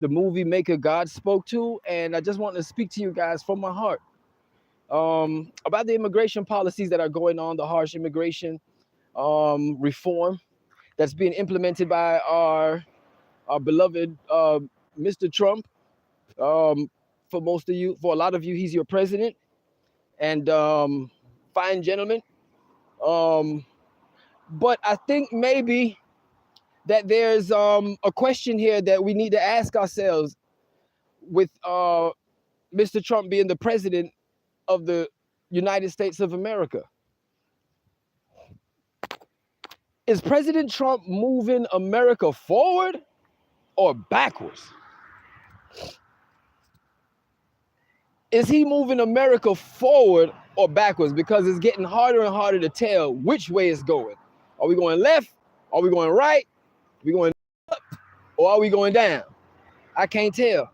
the movie Maker God spoke to, and I just want to speak to you guys from my heart about the immigration policies that are going on, the harsh immigration reform that's being implemented by our beloved Mr. Trump. Um, for most of you, for a lot of you, he's your president, and fine gentleman. Um, but I think maybe that there's a question here that we need to ask ourselves with Mr. Trump being the president of the United States of America. Is President Trump moving America forward or backwards? Is he moving America forward or backwards? Because it's getting harder and harder to tell which way it's going. Are we going left? Are we going right? Are we going up? Or are we going down? I can't tell.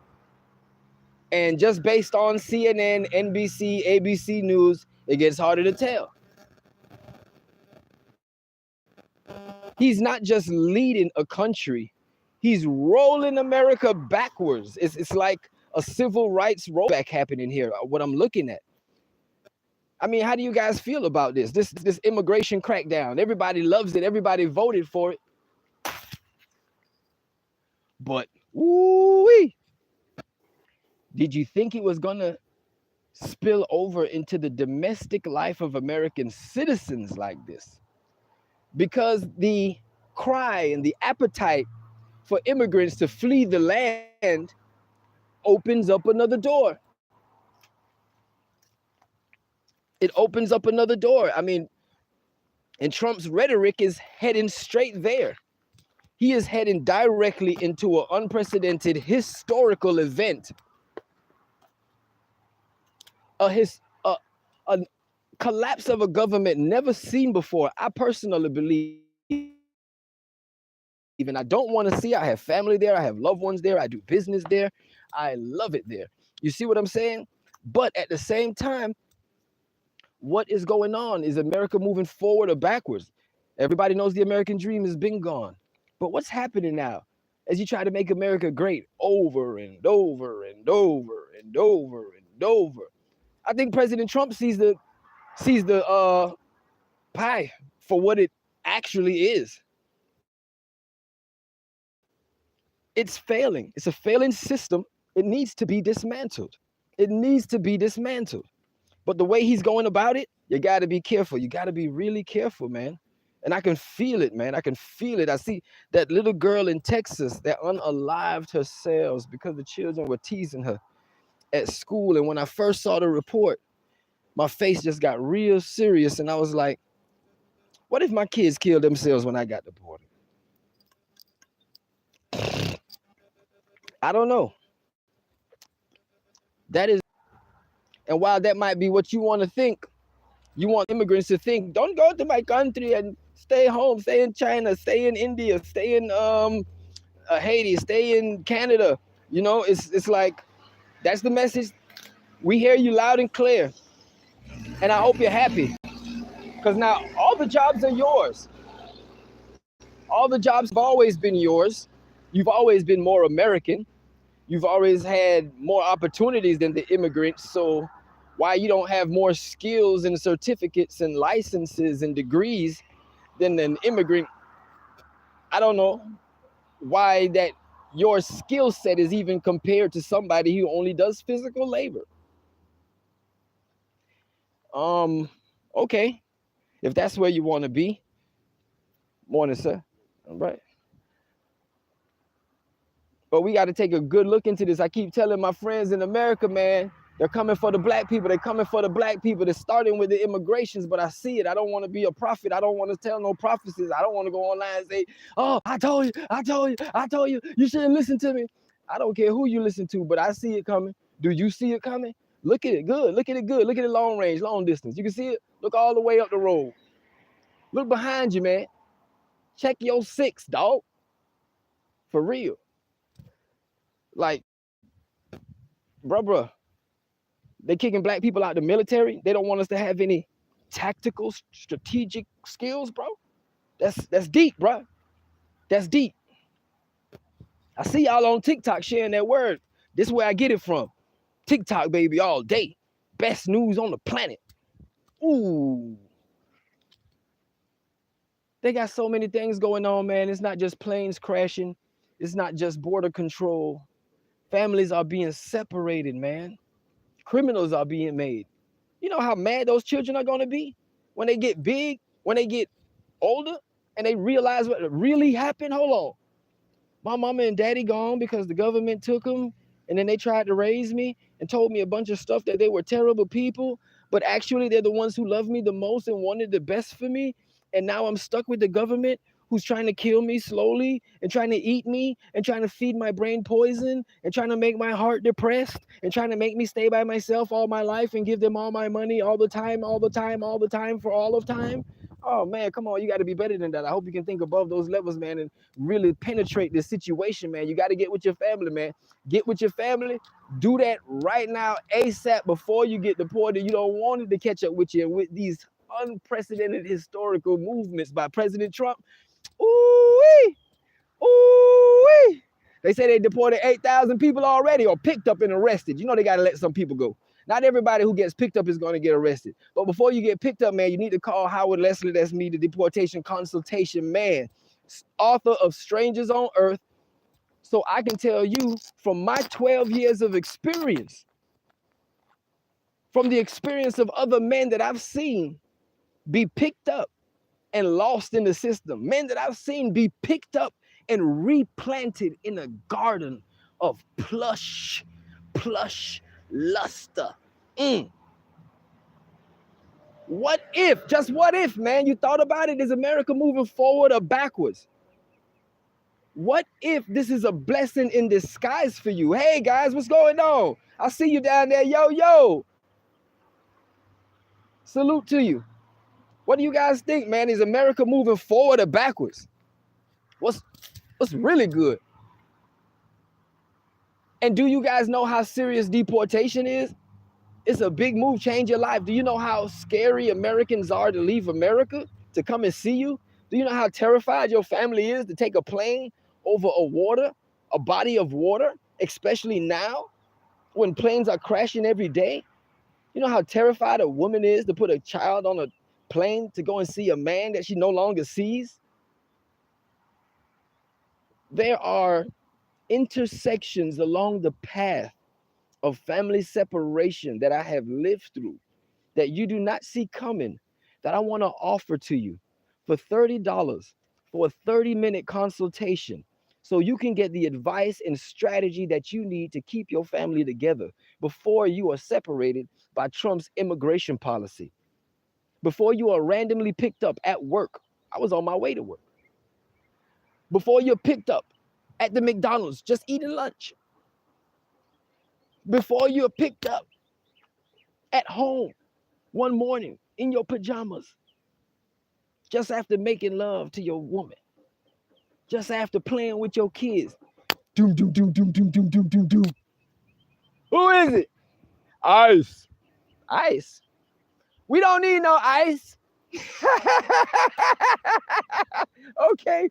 And just based on CNN, NBC, ABC News, it gets harder to tell. He's not just leading a country, he's rolling America backwards. It's like a civil rights rollback happening here, what I'm looking at. I mean, how do you guys feel about this immigration crackdown? Everybody loves it. Everybody voted for it. But, woo-wee, did you think it was going to spill over into the domestic life of American citizens like this? Because the cry and the appetite for immigrants to flee the land opens up another door. It opens up another door. I mean, and Trump's rhetoric is heading straight there. He is heading directly into an unprecedented historical event. A collapse of a government never seen before. I personally believe, and I don't want to see. I have family there. I have loved ones there. I do business there. I love it there. You see what I'm saying? But at the same time, what is going on? Is America moving forward or backwards? Everybody knows the American dream has been gone. But what's happening now as you try to make America great over and over and over and over and over? I think President Trump sees the pie for what it actually is. It's failing. It's a failing system. It needs to be dismantled. It needs to be dismantled. But the way he's going about it, you got to be careful. You got to be really careful, man. And I can feel it, man. I can feel it. I see that little girl in Texas that unalived herself because the children were teasing her at school. And when I first saw the report, my face just got real serious. And I was like, what if my kids killed themselves when I got deported? I don't know. That is, and while that might be what you want to think, you want immigrants to think, don't go to my country and stay home, stay in China, stay in India, stay in Haiti, stay in Canada. You know, it's like, that's the message. We hear you loud and clear. And I hope you're happy. Because now all the jobs are yours. All the jobs have always been yours. You've always been more American. You've always had more opportunities than the immigrants. So why you don't have more skills and certificates and licenses and degrees than an immigrant, I don't know why that your skill set is even compared to somebody who only does physical labor. Okay, if that's where you want to be. Morning, sir. All right. But we got to take a good look into this. I keep telling my friends in America, man, they're coming for the black people. They're coming for the black people. They're starting with the immigrations, but I see it. I don't want to be a prophet. I don't want to tell no prophecies. I don't want to go online and say, oh, I told you, you shouldn't listen to me. I don't care who you listen to, but I see it coming. Do you see it coming? Look at it good. Look at it good. Look at it long range, long distance. You can see it. Look all the way up the road. Look behind you, man. Check your six, dog. For real. Like, bruh. They kicking black people out the military. They don't want us to have any tactical, strategic skills, bro. That's deep, bro. That's deep. I see y'all on TikTok sharing that word. This is where I get it from. TikTok, baby, all day. Best news on the planet. Ooh. They got so many things going on, man. It's not just planes crashing. It's not just border control. Families are being separated, man. Criminals are being made. You know how mad those children are going to be when they get big, when they get older, and they realize what really happened? Hold on. My mama and daddy gone because the government took them, and then they tried to raise me and told me a bunch of stuff that they were terrible people, but actually they're the ones who loved me the most and wanted the best for me. And now I'm stuck with the government who's trying to kill me slowly and trying to eat me and trying to feed my brain poison and trying to make my heart depressed and trying to make me stay by myself all my life and give them all my money all the time, all the time, all the time for all of time. Oh man, come on, you got to be better than that. I hope you can think above those levels, man, and really penetrate this situation, man. You got to get with your family, man. Get with your family. Do that right now, ASAP, before you get deported. You don't want it to catch up with you. And with these unprecedented historical movements by President Trump, ooh-wee, ooh-wee. They say they deported 8,000 people already or picked up and arrested. You know they got to let some people go. Not everybody who gets picked up is going to get arrested. But before you get picked up, man, you need to call Howard Leslie, that's me, the deportation consultation man, author of Strangers on Earth, so I can tell you from my 12 years of experience, from the experience of other men that I've seen be picked up and lost in the system, men that I've seen be picked up and replanted in a garden of plush luster. What if, just what if, man, you thought about it? Is America moving forward or backwards? What if this is a blessing in disguise for you? Hey guys, what's going on? I see you down there. Yo. Salute to you. What do you guys think, man? Is America moving forward or backwards? What's really good? And do you guys know how serious deportation is? It's a big move, change your life. Do you know how scary Americans are to leave America, to come and see you? Do you know how terrified your family is to take a plane over a body of water, especially now when planes are crashing every day? You know how terrified a woman is to put a child on a plane to go and see a man that she no longer sees? There are intersections along the path of family separation that I have lived through that you do not see coming, that I want to offer to you for $30 for a 30-minute consultation, so you can get the advice and strategy that you need to keep your family together before you are separated by Trump's immigration policy, before you are randomly picked up at work. I was on my way to work. Before you're picked up at the McDonald's just eating lunch. Before you're picked up at home one morning in your pajamas, just after making love to your woman, just after playing with your kids. Doom. Who is it? Ice. We don't need no ice. Okay.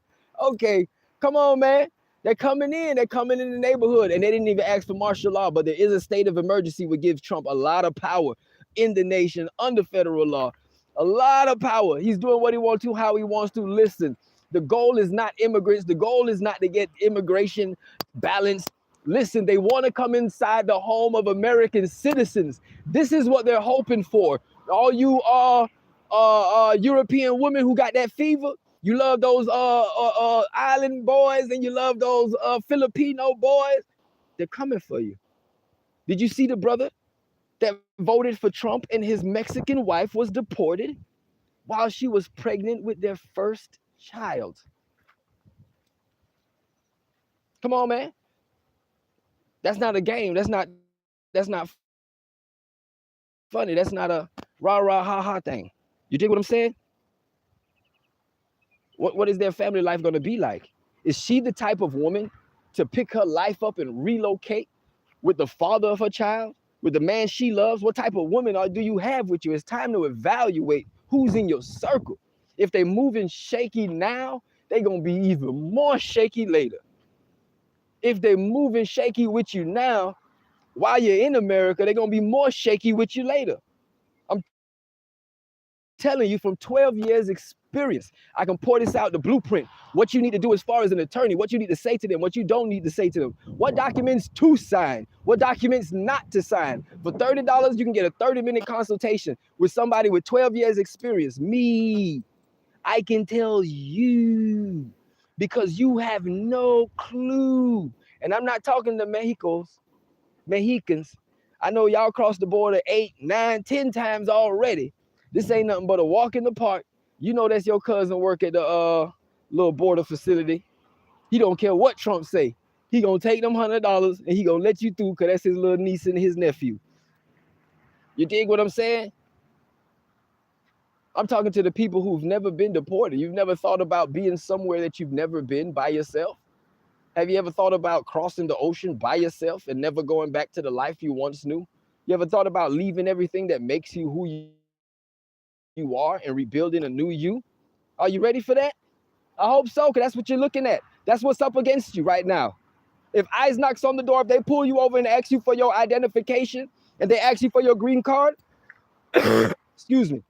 Come on, man. They're coming in the neighborhood, and they didn't even ask for martial law, but there is a state of emergency would give Trump a lot of power in the nation under federal law. A lot of power. He's doing what he wants to, how he wants to. Listen, the goal is not immigrants. The goal is not to get immigration balanced. Listen, they want to come inside the home of American citizens. This is what they're hoping for. All you European women who got that fever, you love those island boys and you love those Filipino boys. They're coming for you. Did you see the brother that voted for Trump and his Mexican wife was deported while she was pregnant with their first child? Come on, man. That's not a game. That's not funny. That's not a rah ha ha thing. You dig what I'm saying? What is their family life going to be like? Is she the type of woman to pick her life up and relocate with the father of her child, with the man she loves? What type of woman do you have with you? It's time to evaluate who's in your circle. If they're moving shaky now, they're going to be even more shaky later. if they're moving shaky with you now, while you're in America, they're going to be more shaky with you later. I'm telling you from 12 years experience, I can pour this out, the blueprint, what you need to do as far as an attorney, what you need to say to them, what you don't need to say to them, what documents to sign, what documents not to sign. For $30, you can get a 30-minute consultation with somebody with 12 years experience. Me, I can tell you because you have no clue. And I'm not talking to Mexicans. I know y'all crossed the border 8, 9, 10 times already. This ain't nothing but a walk in the park. You know that's your cousin work at the little border facility. He don't care what Trump say. He gonna take them $100 and he gonna let you through because that's his little niece and his nephew. You dig what I'm saying? I'm talking to the people who've never been deported. You've never thought about being somewhere that you've never been by yourself? Have you ever thought about crossing the ocean by yourself and never going back to the life you once knew? You ever thought about leaving everything that makes you who you are and rebuilding a new you? Are you ready for that? I hope so, because that's what you're looking at. That's what's up against you right now. If ICE knocks on the door, if they pull you over and ask you for your identification and they ask you for your green card, excuse me,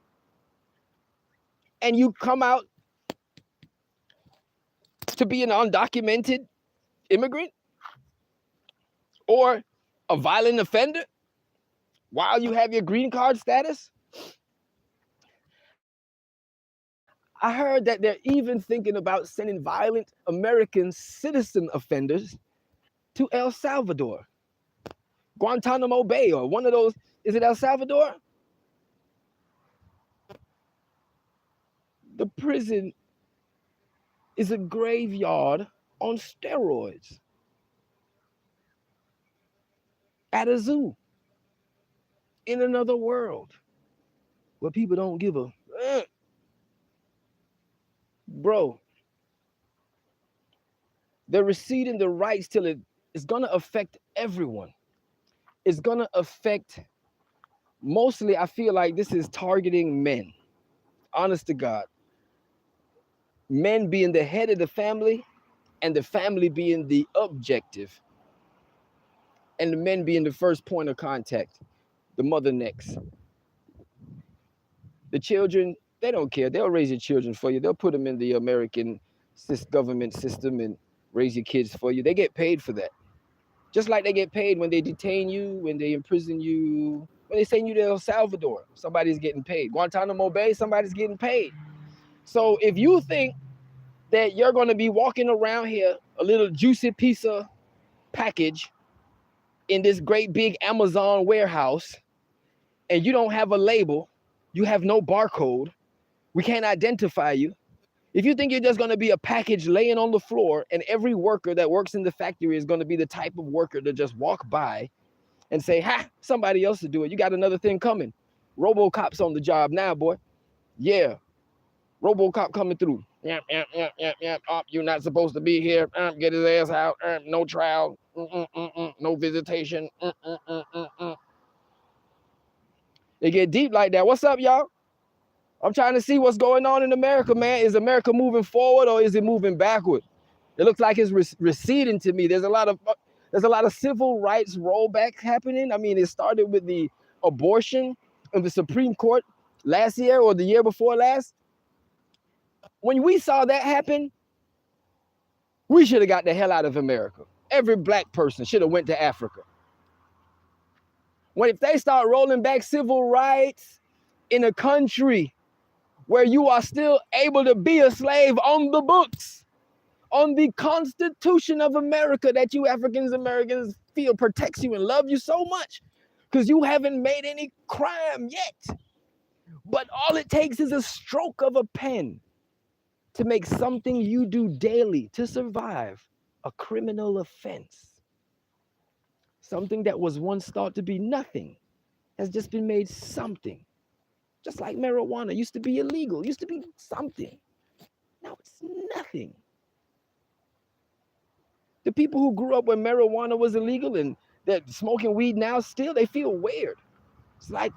and you come out to be an undocumented immigrant or a violent offender while you have your green card status, I heard that they're even thinking about sending violent American citizen offenders to El Salvador, Guantanamo Bay, or one of those. Is it El Salvador? The prison is a graveyard on steroids at a zoo in another world where people don't give a bro. They're receding the rights till it's gonna affect everyone. It's gonna affect, mostly I feel like this is targeting men. Honest to God. Men being the head of the family and the family being the objective. And the men being the first point of contact. The mother next. The children, they don't care. They'll raise your children for you. They'll put them in the American government system and raise your kids for you. They get paid for that. Just like they get paid when they detain you, when they imprison you, when they send you to El Salvador, somebody's getting paid. Guantanamo Bay, somebody's getting paid. So if you think that you're going to be walking around here, a little juicy piece of package in this great big Amazon warehouse, and you don't have a label, you have no barcode, we can't identify you. If you think you're just going to be a package laying on the floor and every worker that works in the factory is going to be the type of worker to just walk by and say, ha, somebody else to do it. You got another thing coming. RoboCop's on the job now, boy. Yeah. RoboCop coming through. Yep. Oh, you're not supposed to be here. Get his ass out. No trial. No visitation. They get deep like that. What's up, y'all? I'm trying to see what's going on in America, man. Is America moving forward or is it moving backward? It looks like it's receding to me. There's a lot of civil rights rollback happening. I mean, it started with the abortion of the Supreme Court last year or the year before last. When we saw that happen, we should have got the hell out of America. Every black person should have went to Africa. If they start rolling back civil rights in a country where you are still able to be a slave on the books, on the Constitution of America that you African Americans feel protects you and love you so much because you haven't made any crime yet. But all it takes is a stroke of a pen to make something you do daily to survive a criminal offense. Something that was once thought to be nothing has just been made something. Just like marijuana used to be illegal, used to be something. Now it's nothing. The people who grew up when marijuana was illegal and that smoking weed now still, they feel weird. It's like,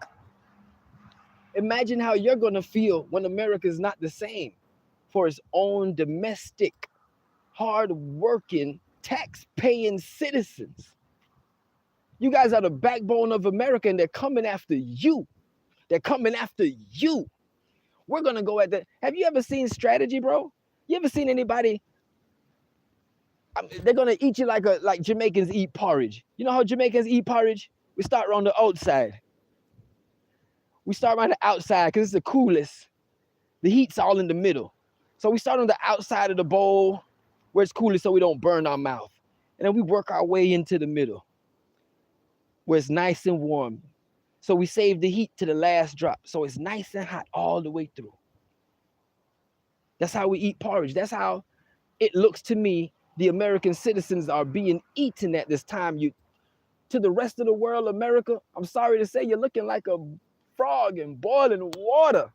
imagine how you're gonna feel when America is not the same for its own domestic, hard-working tax-paying citizens. You guys are the backbone of America, and they're coming after you. They're coming after you. We're gonna go at that. Have you ever seen Strategy, bro? You ever seen anybody? They're gonna eat you like Jamaicans eat porridge. You know how Jamaicans eat porridge? We start on the outside. We start on the outside because it's the coolest. The heat's all in the middle. So we start on the outside of the bowl where it's coolest so we don't burn our mouth. And then we work our way into the middle where it's nice and warm. So we save the heat to the last drop. So it's nice and hot all the way through. That's how we eat porridge. That's how it looks to me the American citizens are being eaten at this time. To the rest of the world, America, I'm sorry to say, you're looking like a frog in boiling water.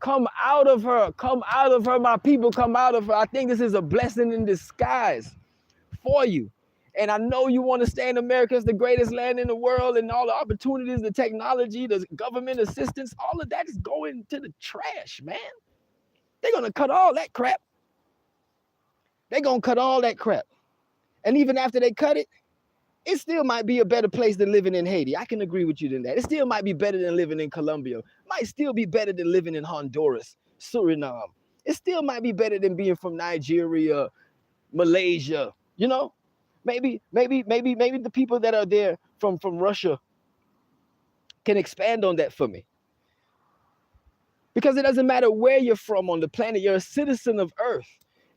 Come out of her. Come out of her, my people. Come out of her. I think this is a blessing in disguise for you. And I know you want to stay in America as the greatest land in the world, and all the opportunities, the technology, the government assistance, all of that is going to the trash, man. They're going to cut all that crap. They're going to cut all that crap. And even after they cut it, it still might be a better place than living in Haiti. I can agree with you than that. It still might be better than living in Colombia. Might still be better than living in Honduras, Suriname. It still might be better than being from Nigeria, Malaysia. You know, maybe the people that are there from Russia can expand on that for me. Because it doesn't matter where you're from on the planet, you're a citizen of Earth.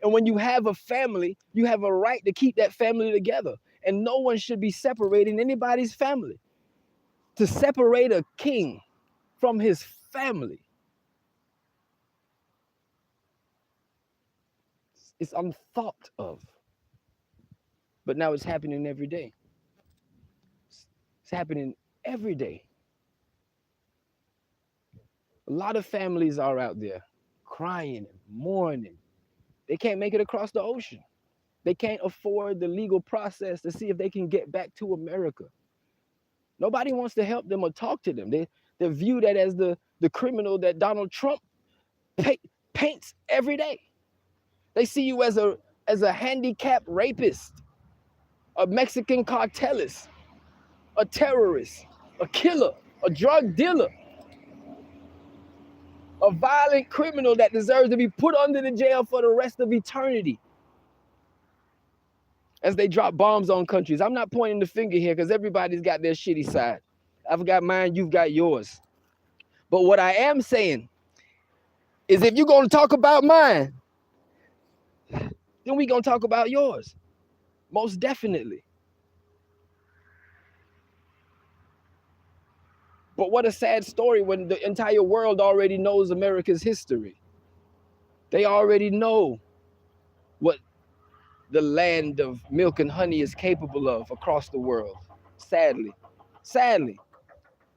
And when you have a family, you have a right to keep that family together. And no one should be separating anybody's family. To separate a king from his family, it's unthought of. But now it's happening every day. It's happening every day. A lot of families are out there crying and mourning. They can't make it across the ocean. They can't afford the legal process to see if they can get back to America. Nobody wants to help them or talk to them. They're viewed as the criminal that Donald Trump paints every day. They see you as a handicapped rapist, a Mexican cartelist, a terrorist, a killer, a drug dealer, a violent criminal that deserves to be put under the jail for the rest of eternity as they drop bombs on countries. I'm not pointing the finger here because everybody's got their shitty side. I've got mine, you've got yours. But what I am saying is if you're going to talk about mine, then we're going to talk about yours. Most definitely. But what a sad story when the entire world already knows America's history. They already know what the land of milk and honey is capable of across the world. Sadly.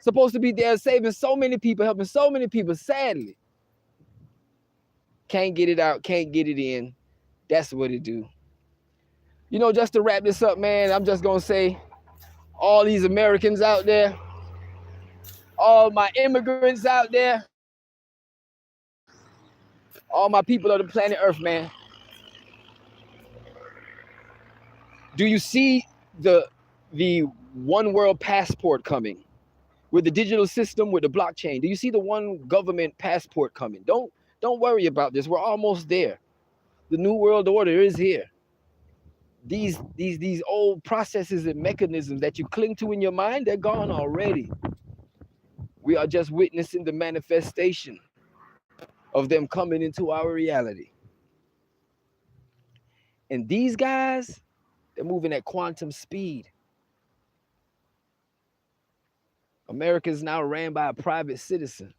Supposed to be there saving so many people, helping so many people, sadly. Can't get it out, can't get it in. That's what it do. You know, just to wrap this up, man, I'm just gonna say, all these Americans out there, all my immigrants out there, all my people of the planet Earth, man. Do you see the one world passport coming with the digital system, with the blockchain? Do you see the one government passport coming? Don't worry about this. We're almost there. The new world order is here. These old processes and mechanisms that you cling to in your mind, they're gone already. We are just witnessing the manifestation of them coming into our reality. And these guys, they're moving at quantum speed. America is now ran by a private citizen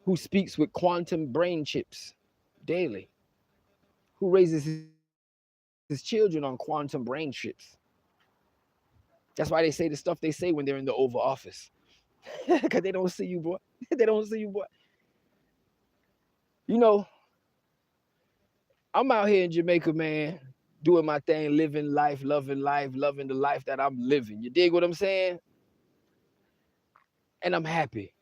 who speaks with quantum brain chips daily, who raises his children on quantum brain chips. That's why they say the stuff they say when they're in the Oval Office. Because they don't see you, boy. They don't see you, boy. You know, I'm out here in Jamaica, man, doing my thing, living life, loving the life that I'm living. You dig what I'm saying? And I'm happy.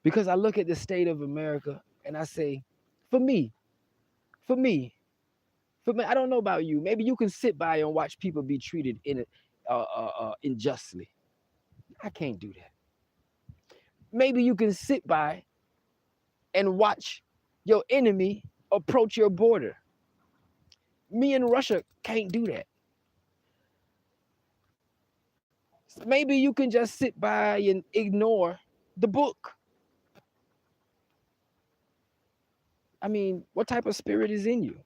Because I look at the state of America and I say, for me, For me, I don't know about you. Maybe you can sit by and watch people be treated unjustly. I can't do that. Maybe you can sit by and watch your enemy approach your border. Me and Russia can't do that. Maybe you can just sit by and ignore the book. I mean, what type of spirit is in you?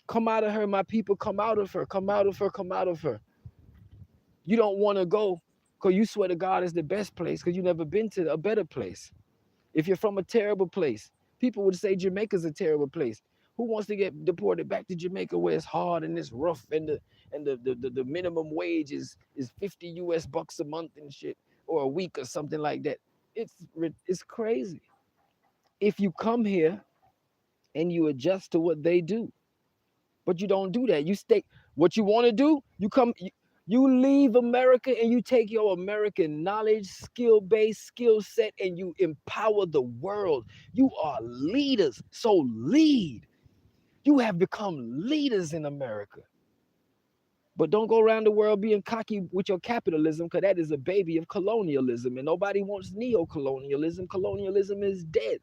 Come out of her, my people. Come out of her. Come out of her. Come out of her. You don't want to go because you swear to God is the best place because you never been to a better place. If you're from a terrible place, people would say Jamaica's a terrible place. Who wants to get deported back to Jamaica where it's hard and it's rough and the minimum wage is 50 US bucks a month and shit, or a week or something like that? It's crazy. If you come here and you adjust to what they do, but you don't do that. You stay. What you want to do, you leave America and you take your American knowledge, skill-based skill set, and you empower the world. You are leaders. So lead. You have become leaders in America. But don't go around the world being cocky with your capitalism, because that is a baby of colonialism, and nobody wants neo-colonialism. Colonialism is dead.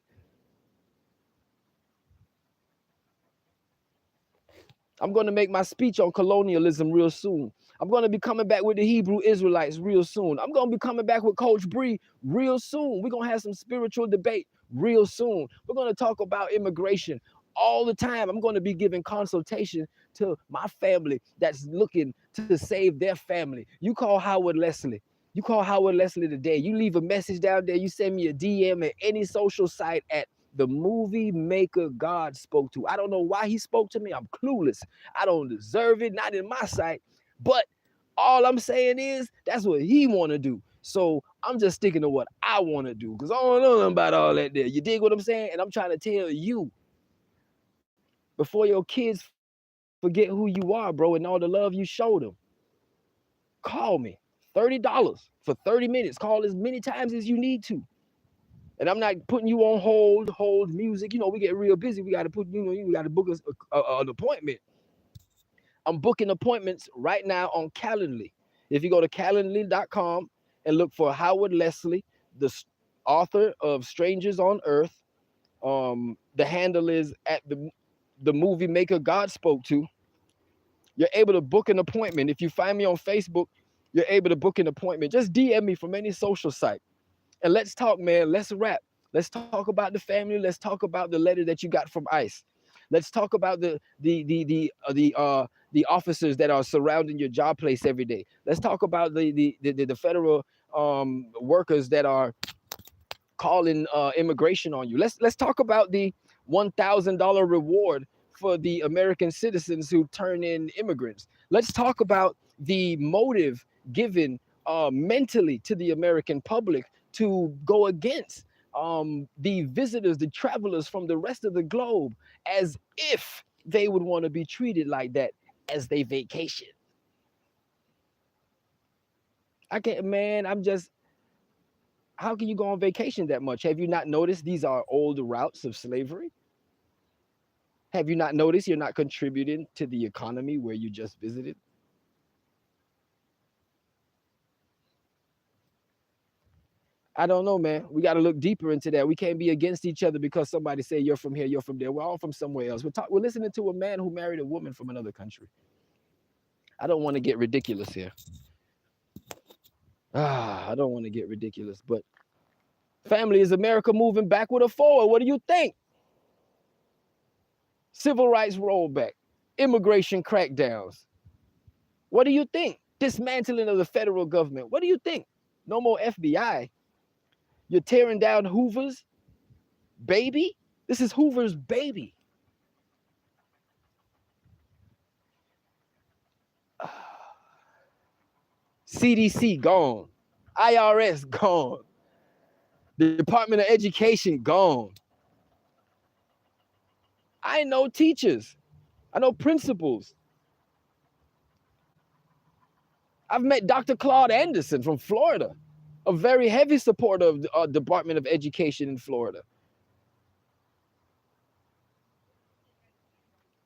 I'm going to make my speech on colonialism real soon. I'm going to be coming back with the Hebrew Israelites real soon. I'm going to be coming back with Coach Bree real soon. We're going to have some spiritual debate real soon. We're going to talk about immigration all the time. I'm going to be giving consultation to my family that's looking to save their family. You call Howard Leslie. You call Howard Leslie today. You leave a message down there. You send me a DM at any social site at the movie maker God spoke to. I don't know why he spoke to me. I'm clueless. I don't deserve it. Not in my sight. But all I'm saying is that's what he want to do. So I'm just sticking to what I want to do because I don't know nothing about all that there. You dig what I'm saying? And I'm trying to tell you, before your kids forget who you are, bro, and all the love you showed them, call me. $30 for 30 minutes. Call as many times as you need to. And I'm not putting you on hold music. You know, we get real busy. We got to we got to book an appointment. I'm booking appointments right now on Calendly. If you go to calendly.com and look for Howard Leslie, the author of Strangers on Earth, the handle is at the movie maker God spoke to. You're able to book an appointment. If you find me on Facebook, you're able to book an appointment. Just DM me from any social site. And let's talk, man. Let's rap. Let's talk about the family. Let's talk about the letter that you got from ICE. Let's talk about the officers that are surrounding your job place every day. Let's talk about the federal workers that are calling immigration on you. Let's talk about the $1,000 reward for the American citizens who turn in immigrants. Let's talk about the motive given mentally to the American public to go against the visitors, the travelers from the rest of the globe, as if they would want to be treated like that as they vacation. I can't, man, how can you go on vacation that much? Have you not noticed these are old routes of slavery? Have you not noticed you're not contributing to the economy where you just visited? I don't know, man. We got to look deeper into that. We can't be against each other because somebody say you're from here, you're from there. We're all from somewhere else. We're listening to a man who married a woman from another country. I don't want to get ridiculous here. I don't want to get ridiculous, but family, is America moving backward or forward? What do you think? Civil rights rollback, immigration crackdowns. What do you think? Dismantling of the federal government. What do you think? No more FBI. You're tearing down Hoover's baby? This is Hoover's baby. CDC gone. IRS gone. The Department of Education gone. I know teachers. I know principals. I've met Dr. Claude Anderson from Florida, a very heavy supporter of the Department of Education in Florida.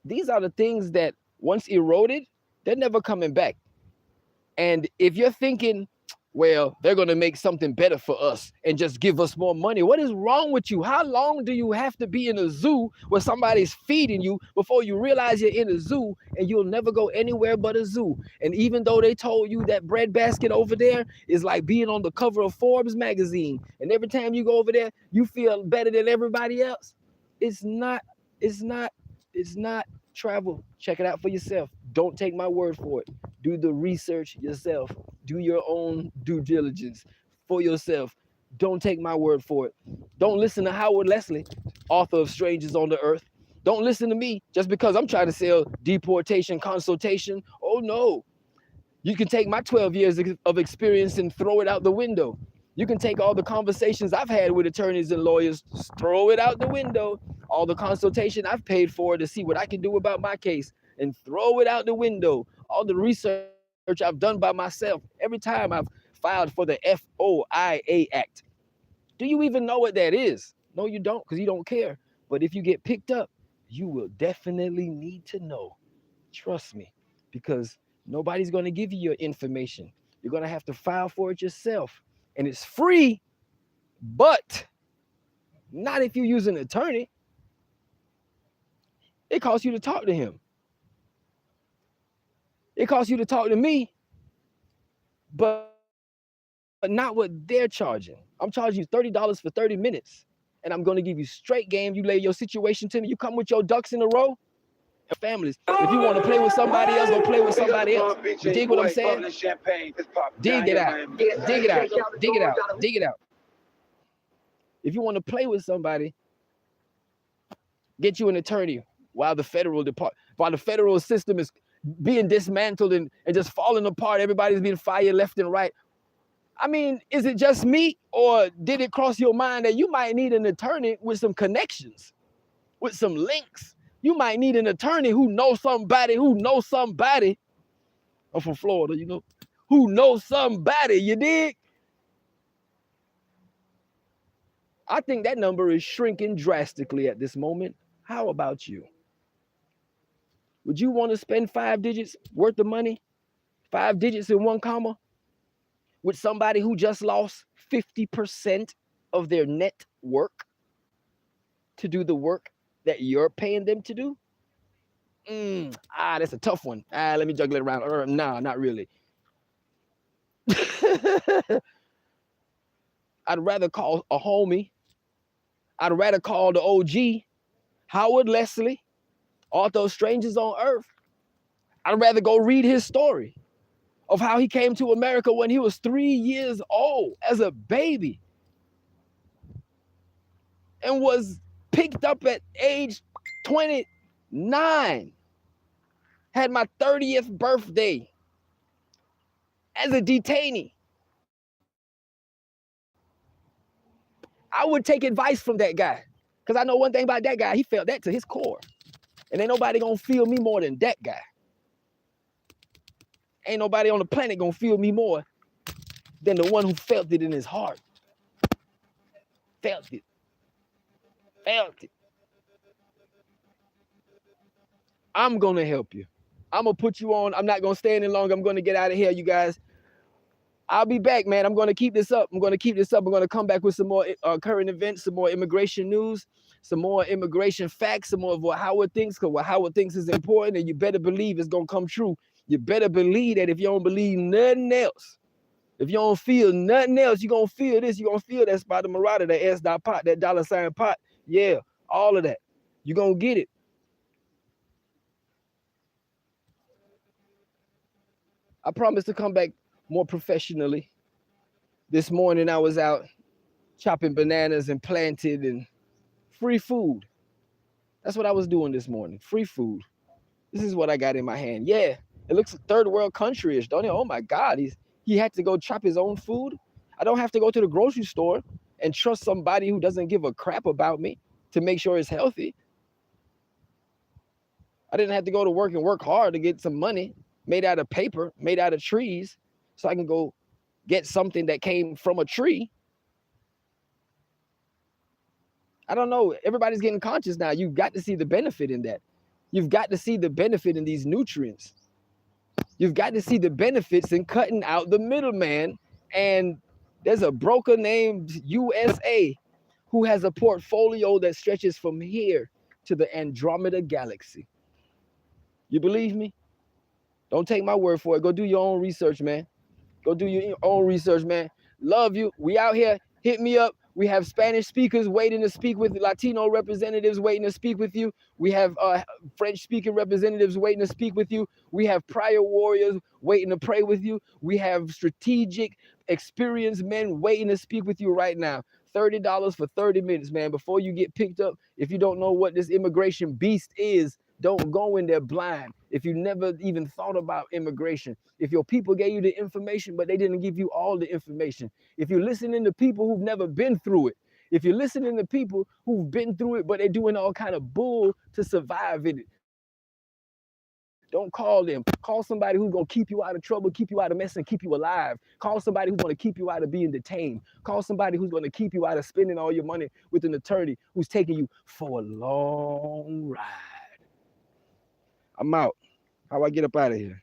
These are the things that once eroded, they're never coming back. And if you're thinking, well, they're going to make something better for us and just give us more money, what is wrong with you? How long do you have to be in a zoo where somebody's feeding you before you realize you're in a zoo and you'll never go anywhere but a zoo? And even though they told you that breadbasket over there is like being on the cover of Forbes magazine, and every time you go over there, you feel better than everybody else, it's not. Travel. Check it out for yourself. Don't take my word for it. Do the research yourself. Do your own due diligence for yourself. Don't take my word for it. Don't listen to Howard Leslie, author of Strangers on the Earth. Don't listen to me just because I'm trying to sell deportation consultation. Oh no. You can take my 12 years of experience and throw it out the window. You can take all the conversations I've had with attorneys and lawyers, throw it out the window. All the consultation I've paid for to see what I can do about my case, and throw it out the window. All the research I've done by myself every time I've filed for the FOIA Act. Do you even know what that is? No, you don't, because you don't care. But if you get picked up, you will definitely need to know. Trust me, because nobody's going to give you your information. You're going to have to file for it yourself. And it's free, but not if you use an attorney. It costs you to talk to him. It costs you to talk to me, but not what they're charging. I'm charging you $30 for 30 minutes, and I'm going to give you straight game. You lay your situation to me. You come with your ducks in a row. Families. If you want to play with somebody else, go play with somebody else. You dig what I'm saying? Dig it out. Dig it out. Dig it out. Dig it out. If you want to play with somebody, get you an attorney while the federal system is being dismantled and just falling apart. Everybody's being fired left and right. I mean, is it just me, or did it cross your mind that you might need an attorney with some connections, with some links? You might need an attorney who knows somebody I'm from Florida, you know, who knows somebody, you dig? I think that number is shrinking drastically at this moment. How about you? Would you want to spend 5 digits worth of money, 5 digits in 1 comma, with somebody who just lost 50% of their net work to do the work that you're paying them to do? That's a tough one. Let me juggle it around. Nah, not really. I'd rather call a homie. I'd rather call the OG, Howard Leslie, author of Strangers on Earth. I'd rather go read his story of how he came to America when he was 3 years old as a baby and was picked up at age 29, had my 30th birthday as a detainee. I would take advice from that guy, because I know one thing about that guy. He felt that to his core. And ain't nobody gonna feel me more than that guy. Ain't nobody on the planet gonna feel me more than the one who felt it in his heart. Felt it. I'm gonna help you. I'm gonna put you on. I'm not gonna stay any longer. I'm gonna get out of here, you guys. I'll be back, man. I'm gonna keep this up. I'm gonna come back with some more current events, some more immigration news, some more immigration facts, some more of what Howard thinks, because what Howard thinks is important, and you better believe it's gonna come true. You better believe that if you don't believe nothing else, if you don't feel nothing else, you're gonna feel this. You're gonna feel that Spider Marauder, that S.pot, that $ pot. Yeah, all of that. You're gonna get it. I promise to come back more professionally. This morning I was out chopping bananas and planted and free food. That's what I was doing this morning. Free food. This is what I got in my hand. Yeah, it looks third world country-ish, don't it? Oh my God, he had to go chop his own food. I don't have to go to the grocery store and trust somebody who doesn't give a crap about me to make sure it's healthy. I didn't have to go to work and work hard to get some money made out of paper, made out of trees, so I can go get something that came from a tree. I don't know. Everybody's getting conscious now. You've got to see the benefit in that. You've got to see the benefit in these nutrients. You've got to see the benefits in cutting out the middleman. And there's a broker named USA who has a portfolio that stretches from here to the Andromeda Galaxy. You believe me? Don't take my word for it. Go do your own research, man. Go do your own research, man. Love you. We out here. Hit me up. We have Spanish speakers waiting to speak with Latino representatives waiting to speak with you. We have French speaking representatives waiting to speak with you. We have prayer warriors waiting to pray with you. We have strategic, experienced men waiting to speak with you right now. $30 for 30 minutes, man. Before you get picked up, if you don't know what this immigration beast is, don't go in there blind. If you never even thought about immigration, if your people gave you the information, but they didn't give you all the information, if you're listening to people who've never been through it, if you're listening to people who've been through it, but they're doing all kind of bull to survive in it, don't call them. Call somebody who's going to keep you out of trouble, keep you out of mess, and keep you alive. Call somebody who's going to keep you out of being detained. Call somebody who's going to keep you out of spending all your money with an attorney who's taking you for a long ride. I'm out. How do I get up out of here?